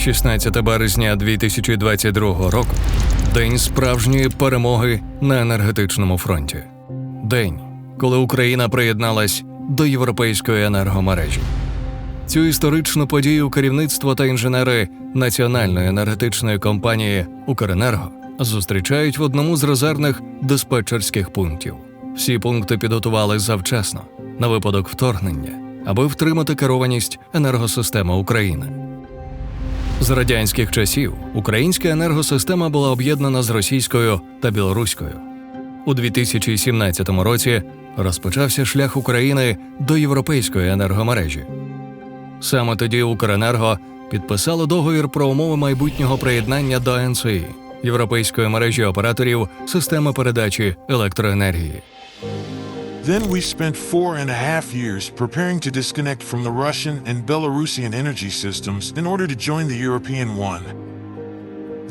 16 березня 2022 року – день справжньої перемоги на енергетичному фронті. День, коли Україна приєдналась до європейської енергомережі. Цю історичну подію керівництво та інженери національної енергетичної компанії «Ukrenergo» зустрічають в одному з резервних диспетчерських пунктів. Всі пункти підготували завчасно, на випадок вторгнення, аби втримати керованість енергосистеми України. З радянських часів українська енергосистема була об'єднана з російською та білоруською. У 2017 році розпочався шлях України до європейської енергомережі. Саме тоді «Укренерго» підписало договір про умови майбутнього приєднання до ЕНСІ – європейської мережі операторів системи передачі електроенергії. Then we spent 4.5 years preparing to disconnect from the Russian and Belarusian energy systems in order to join the European one.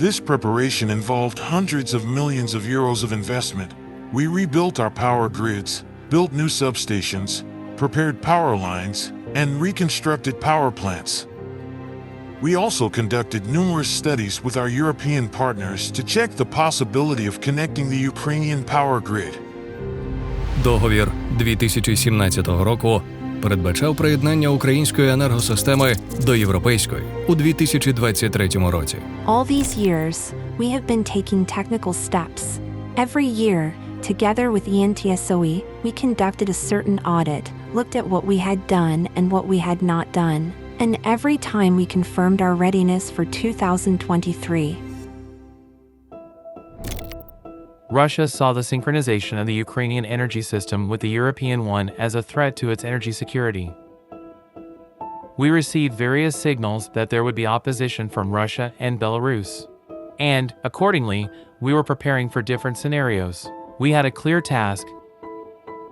This preparation involved hundreds of millions of euros of investment. We rebuilt our power grids, built new substations, prepared power lines, and reconstructed power plants. We also conducted numerous studies with our European partners to check the possibility of connecting the Ukrainian power grid. Договір 2017 року передбачав приєднання української енергосистеми до європейської у 2023 році. All these years, we have been taking technical steps. Every year, together with ENTSOE, we conducted a certain audit, looked at what we had done and what we had not done, and every time we confirmed our readiness for 2023. Russia saw the synchronization of the Ukrainian energy system with the European one as a threat to its energy security. We received various signals that there would be opposition from Russia and Belarus. And, accordingly, we were preparing for different scenarios. We had a clear task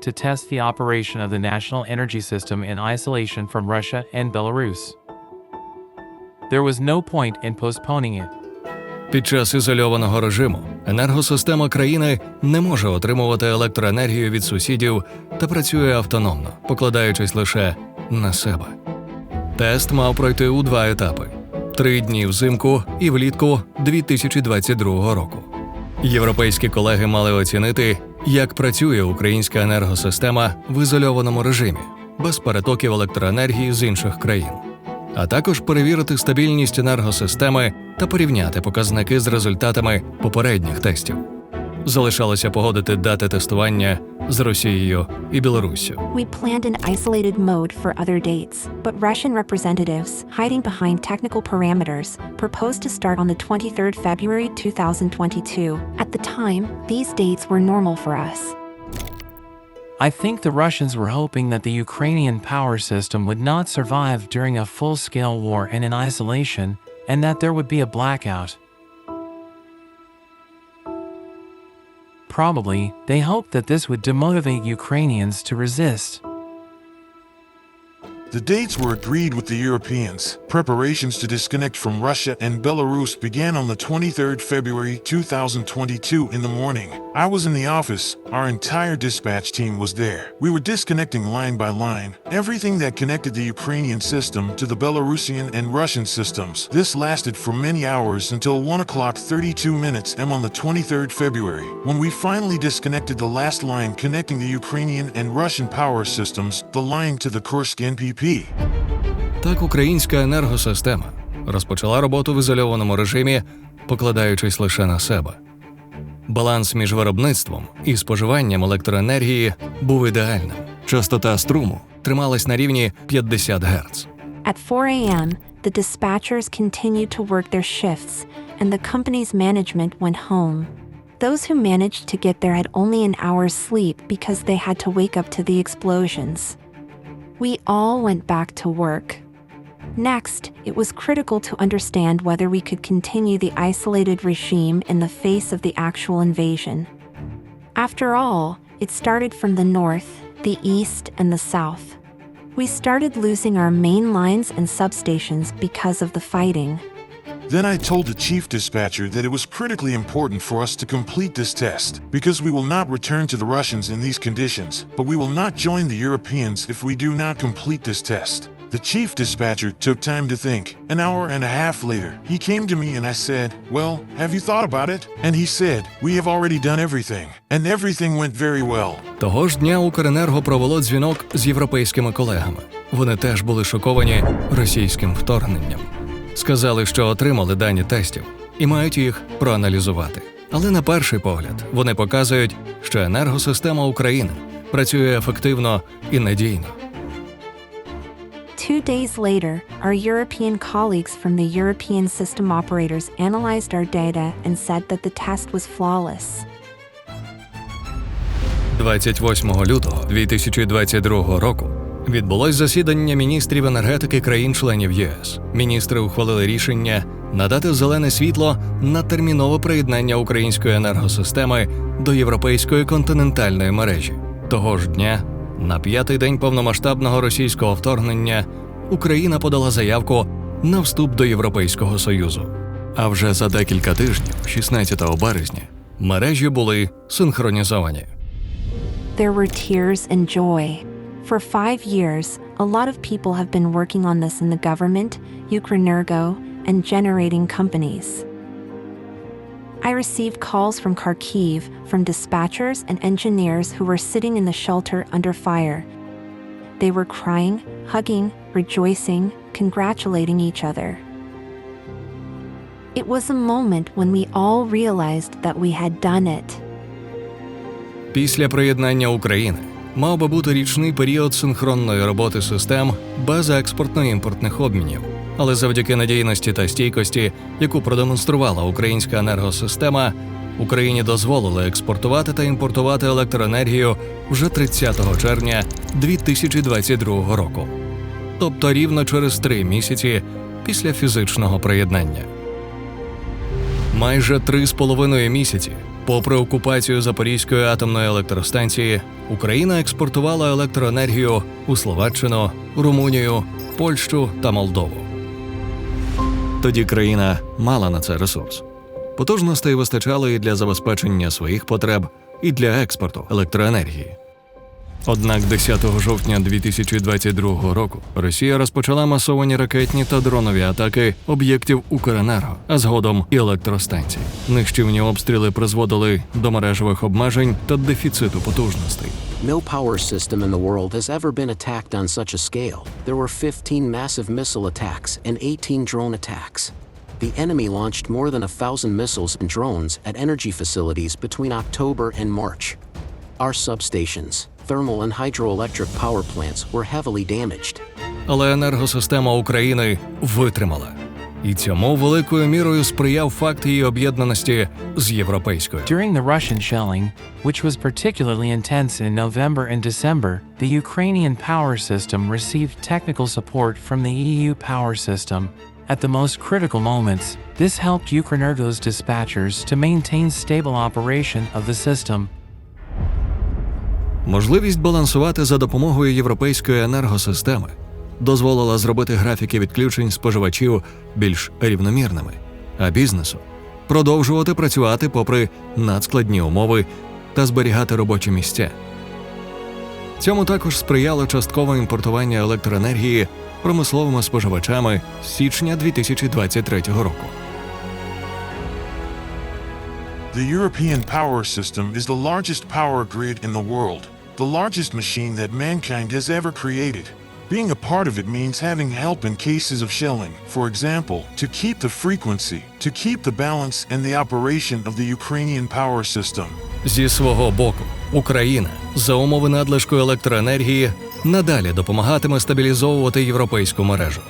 to test the operation of the national energy system in isolation from Russia and Belarus. There was no point in postponing it. Під час ізольованого режиму енергосистема країни не може отримувати електроенергію від сусідів та працює автономно, покладаючись лише на себе. Тест мав пройти у 2 етапи – 3 дні взимку і влітку 2022 року. Європейські колеги мали оцінити, як працює українська енергосистема в ізольованому режимі, без перетоків електроенергії з інших країн, а також перевірити стабільність енергосистеми та порівняти показники з результатами попередніх тестів. Залишалося погодити дати тестування з Росією і Білоруссю. We planned an isolated mode for other dates, but Russian representatives, hiding behind technical parameters, proposed to start on the 23rd February 2022. At the time, these dates were normal for us. I think the Russians were hoping that the Ukrainian power system would not survive during a full-scale war and in isolation, and that there would be a blackout. Probably, they hoped that this would demotivate Ukrainians to resist. The dates were agreed with the Europeans. Preparations to disconnect from Russia and Belarus began on the 23rd February 2022 in the morning. I was in the office. Our entire dispatch team was there. We were disconnecting line by line, everything that connected the Ukrainian system to the Belarusian and Russian systems. This lasted for many hours until 1:32 am on the 23rd February, when we finally disconnected the last line connecting the Ukrainian and Russian power systems, the line to the Kursk NPP. Так українська енергосистема розпочала роботу в ізольованому режимі, покладаючись лише на себе. Баланс між виробництвом і споживанням електроенергії був ідеальним. Частота струму трималась на рівні 50 Гц. At 4 a.m., the dispatchers continued to work their shifts, and the company's management went home. Those who managed to get there had only an hour's sleep because they had to wake up to the explosions. We all went back to work. Next, it was critical to understand whether we could continue the isolated regime in the face of the actual invasion. After all, it started from the north, the east, and the south. We started losing our main lines and substations because of the fighting. Then I told the chief dispatcher that it was critically important for us to complete this test, because we will not return to the Russians in these conditions, but we will not join the Europeans if we do not complete this test. The chief dispatcher took time to think. An hour and a half later, he came to me and I said, "Well, have you thought about it?" And he said, "We have already done everything. And everything went very well." Того ж дня Укренерго провело дзвінок з європейськими колегами. Вони теж були шоковані російським вторгненням. Сказали, що отримали дані тестів і мають їх проаналізувати. Але на перший погляд вони показують, що енергосистема України працює ефективно і надійно. 2 days later, our European colleagues from the European system operators analyzed our data and said that the test was flawless. 28 лютого 2022 року відбулось засідання міністрів енергетики країн-членів ЄС. Міністри ухвалили рішення надати зелене світло на термінове приєднання української енергосистеми до європейської континентальної мережі. Того ж дня, на 5-й день повномасштабного російського вторгнення, Україна подала заявку на вступ до Європейського Союзу. А вже за декілька тижнів, 16 березня, мережі були синхронізовані. There were tears and joy. For 5 years, a lot of people have been working on this in the government, Ukrenergo, and generating companies. I received calls from Kharkiv from dispatchers and engineers who were sitting in the shelter under fire. They were crying, hugging, rejoicing, congratulating each other. It was a moment when we all realized that we had done it. Після приєднання України мав би бути річний період синхронної роботи систем без експортно-імпортних обмінів. Але завдяки надійності та стійкості, яку продемонструвала українська енергосистема, Україні дозволили експортувати та імпортувати електроенергію вже 30 червня 2022 року. Тобто рівно через 3 місяці після фізичного приєднання. Майже 3,5 місяці попри окупацію Запорізької атомної електростанції, Україна експортувала електроенергію у Словаччину, Румунію, Польщу та Молдову. Тоді країна мала на це ресурс. Потужностей вистачало і для забезпечення своїх потреб, і для експорту електроенергії. Однак 10 жовтня 2022 року Росія розпочала масовані ракетні та дронові атаки об'єктів Укренерго, а згодом і електростанцій. Нищівні обстріли призводили до мережевих обмежень та дефіциту потужностей. No power system in the world has ever been attacked on such a scale. There were 15 massive missile attacks and 18 drone attacks. The enemy launched more than 1,000 missiles and drones at energy facilities between October and March. Our substations, thermal and hydroelectric power plants were heavily damaged. Але енергосистема України витримала. І цьому великою мірою сприяв факт її об'єднаності з європейською. During the Russian shelling, which was particularly intense in November and December, the Ukrainian power system received technical support from the EU power system. At the most critical moments, this helped Ukrenergo's dispatchers to maintain stable operation of the system. Можливість балансувати за допомогою європейської енергосистеми дозволила зробити графіки відключень споживачів більш рівномірними, а бізнесу продовжувати працювати попри надскладні умови та зберігати робочі місця. Цьому також сприяло часткове імпортування електроенергії промисловими споживачами з січня 2023 року. The European power system is the largest power grid in the world, the largest machine that mankind has ever created. Being a part of it means having help in cases of shelling, for example, to keep the frequency, to keep the balance and the operation of the Ukrainian power system. Зі свого боку, Україна за умови надлишку електроенергії надалі допомагатиме стабілізовувати європейську мережу.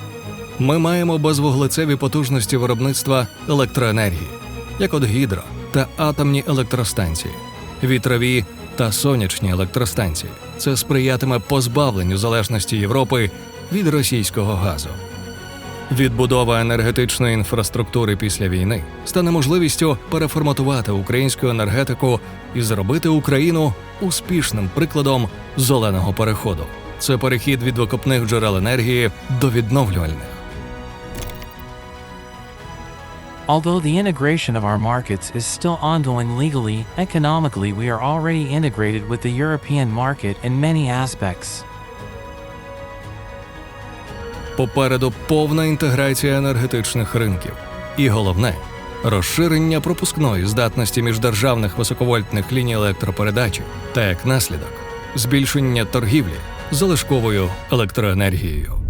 Ми маємо безвуглецеві потужності виробництва електроенергії, як от гідро та атомні електростанції, вітрові та сонячні електростанції. Це сприятиме позбавленню залежності Європи від російського газу. Відбудова енергетичної інфраструктури після війни стане можливістю переформатувати українську енергетику і зробити Україну успішним прикладом зеленого переходу. Це перехід від викопних джерел енергії до відновлювальних. Although the integration of our markets is still ongoing legally, economically we are already integrated with the European market in many aspects. Попереду повна інтеграція енергетичних ринків. І головне – розширення пропускної здатності міждержавних високовольтних ліній електропередачі та, як наслідок, збільшення торгівлі залишковою електроенергією.